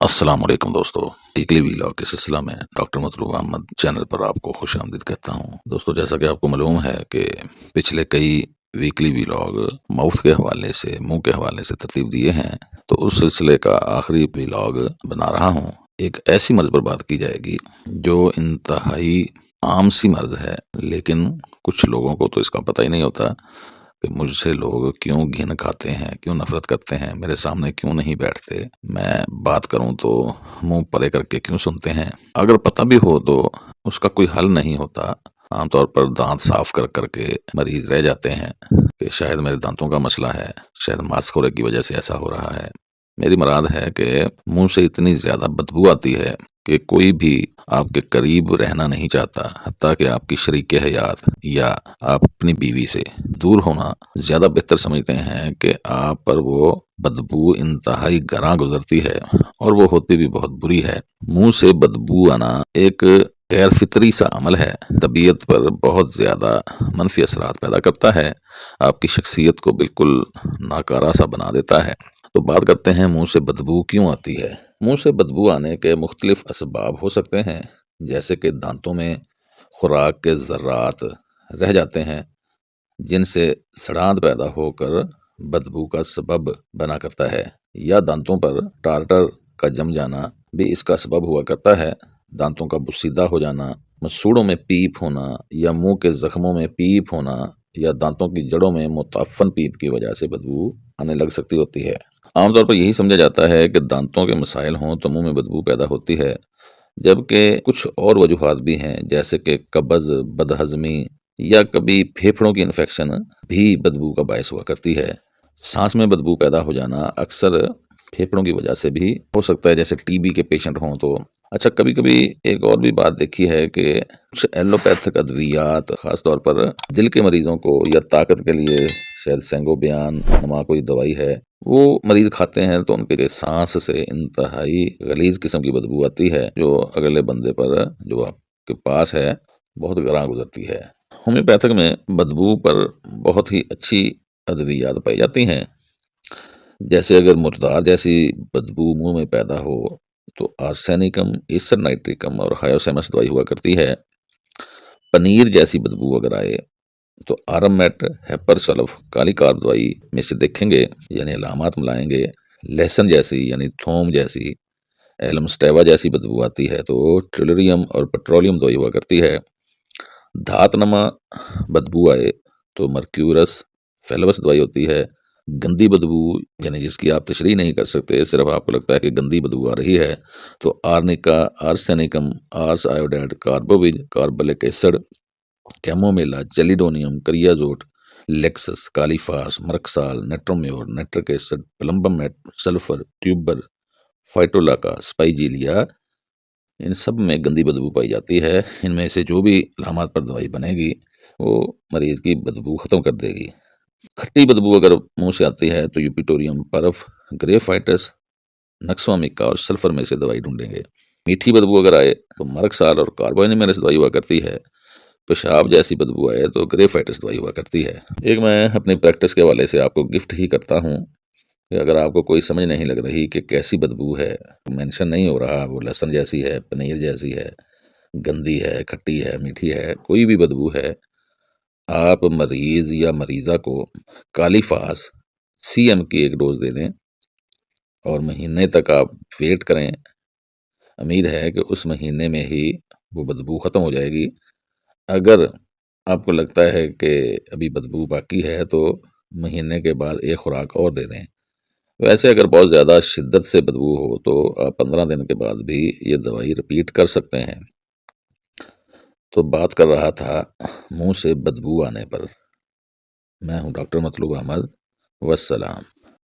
السلام علیکم دوستو، ویکلی ویلاگ کے سلسلہ میں ڈاکٹر مطلوب احمد چینل پر آپ کو خوش آمدید کہتا ہوں۔ دوستو، جیسا کہ آپ کو معلوم ہے کہ پچھلے کئی ویکلی ویلاگ ماؤتھ کے حوالے سے، منہ کے حوالے سے ترتیب دیے ہیں، تو اس سلسلے کا آخری ویلاگ بنا رہا ہوں۔ ایک ایسی مرض پر بات کی جائے گی جو انتہائی عام سی مرض ہے، لیکن کچھ لوگوں کو تو اس کا پتہ ہی نہیں ہوتا کہ مجھ سے لوگ کیوں گھن کھاتے ہیں، کیوں نفرت کرتے ہیں، میرے سامنے کیوں نہیں بیٹھتے، میں بات کروں تو منہ پرے کر کے کیوں سنتے ہیں۔ اگر پتہ بھی ہو تو اس کا کوئی حل نہیں ہوتا۔ عام طور پر دانت صاف کر کر کے مریض رہ جاتے ہیں کہ شاید میرے دانتوں کا مسئلہ ہے، شاید ماسک خورے کی وجہ سے ایسا ہو رہا ہے۔ میری مراد ہے کہ منہ سے اتنی زیادہ بدبو آتی ہے کہ کوئی بھی آپ کے قریب رہنا نہیں چاہتا، حتیٰ کہ آپ کی شریک حیات یا آپ اپنی بیوی سے دور ہونا زیادہ بہتر سمجھتے ہیں کہ آپ پر وہ بدبو انتہائی گراں گزرتی ہے، اور وہ ہوتی بھی بہت بری ہے۔ منہ سے بدبو آنا ایک غیر فطری سا عمل ہے، طبیعت پر بہت زیادہ منفی اثرات پیدا کرتا ہے، آپ کی شخصیت کو بالکل ناکارہ سا بنا دیتا ہے۔ تو بات کرتے ہیں منہ سے بدبو کیوں آتی ہے۔ منہ سے بدبو آنے کے مختلف اسباب ہو سکتے ہیں، جیسے کہ دانتوں میں خوراک کے ذرات رہ جاتے ہیں جن سے سڑاند پیدا ہو کر بدبو کا سبب بنا کرتا ہے، یا دانتوں پر ٹارٹر کا جم جانا بھی اس کا سبب ہوا کرتا ہے۔ دانتوں کا بسیدہ ہو جانا، مسوڑوں میں پیپ ہونا، یا منہ کے زخموں میں پیپ ہونا، یا دانتوں کی جڑوں میں متعفن پیپ کی وجہ سے بدبو آنے لگ سکتی ہوتی ہے۔ عام طور پر یہی سمجھا جاتا ہے کہ دانتوں کے مسائل ہوں تو منہ میں بدبو پیدا ہوتی ہے، جبکہ کچھ اور وجوہات بھی ہیں، جیسے کہ قبض، بدہضمی، یا کبھی پھیپھڑوں کی انفیکشن بھی بدبو کا باعث ہوا کرتی ہے۔ سانس میں بدبو پیدا ہو جانا اکثر پھیپھڑوں کی وجہ سے بھی ہو سکتا ہے، جیسے ٹی بی کے پیشنٹ ہوں تو۔ اچھا، کبھی کبھی ایک اور بھی بات دیکھی ہے کہ کچھ ایلوپیتھک ادویات، خاص طور پر دل کے مریضوں کو، یا طاقت کے لیے شاید سینگو بیان نما کوئی دوائی ہے، وہ مریض کھاتے ہیں تو ان کے لیے سانس سے انتہائی غلیظ قسم کی بدبو آتی ہے، جو اگلے بندے پر، جو آپ کے پاس ہے، بہت گراں گزرتی ہے۔ ہومیوپیتھک میں بدبو پر بہت ہی اچھی ادویات پائی جاتی ہیں، جیسے اگر مردار جیسی بدبو منہ میں پیدا ہو تو آرسینیکم، ایسر نائٹریکم اور ہائیوسیمس دوائی ہوا کرتی ہے۔ پنیر جیسی بدبو اگر آئے تو آرم میٹ، ہیپر سلف، کالی کارب دوائی میں سے دیکھیں گے، یعنی علامات ملائیں گے۔ لہسن جیسی، یعنی تھوم جیسی، ایلمسٹیوا جیسی بدبو آتی ہے تو ٹریلوریم اور پیٹرولیم دوائی ہوا کرتی ہے۔ دھات نما بدبو آئے تو مرکیورس فیلوس دوائی ہوتی ہے۔ گندی بدبو، یعنی جس کی آپ تشریح نہیں کر سکتے، صرف آپ کو لگتا ہے کہ گندی بدبو آ رہی ہے، تو arnica, arsenicum, ars iodide, carbo veg, carbolic acid, chamomilla, chelidonium, creosote, lachesis, kali phos, merc sol, natrum mur, nitric acid, plumbum met, sulphur, tuber, phytolacca, spigelia, ان سب میں گندی بدبو پائی جاتی ہے۔ ان میں سے جو بھی علامات پر دوائی بنے گی وہ مریض کی بدبو ختم کر دے گی۔ کھٹی بدبو اگر منہ سے آتی ہے تو یوپیٹوریم، پرف، گریفائٹس، نکسوامیکا اور سلفر میں سے دوائی ڈھونڈیں گے۔ میٹھی بدبو اگر آئے تو مرکسال اور کاربونیمرس دوائی ہوا کرتی ہے۔ پیشاب جیسی بدبو آئے تو گریفائٹس دوائی ہوا کرتی ہے۔ ایک میں اپنی پریکٹس کے حوالے سے آپ کو گفٹ ہی کرتا ہوں کہ اگر آپ کو کوئی سمجھ نہیں لگ رہی کہ کیسی بدبو ہے، مینشن نہیں ہو رہا وہ لہسن جیسی ہے، پنیر جیسی ہے، گندی ہے، کھٹی ہے، میٹھی ہے، کوئی بھی بدبو ہے، آپ مریض یا مریضہ کو کالیفاس CM کی ایک ڈوز دے دیں اور مہینے تک آپ ویٹ کریں۔ امید ہے کہ اس مہینے میں ہی وہ بدبو ختم ہو جائے گی۔ اگر آپ کو لگتا ہے کہ ابھی بدبو باقی ہے تو مہینے کے بعد ایک خوراک اور دے دیں۔ ویسے اگر بہت زیادہ شدت سے بدبو ہو تو آپ 15 دن کے بعد بھی یہ دوائی رپیٹ کر سکتے ہیں۔ تو بات کر رہا تھا منہ سے بدبو آنے پر۔ میں ہوں ڈاکٹر مطلوب احمد، والسلام۔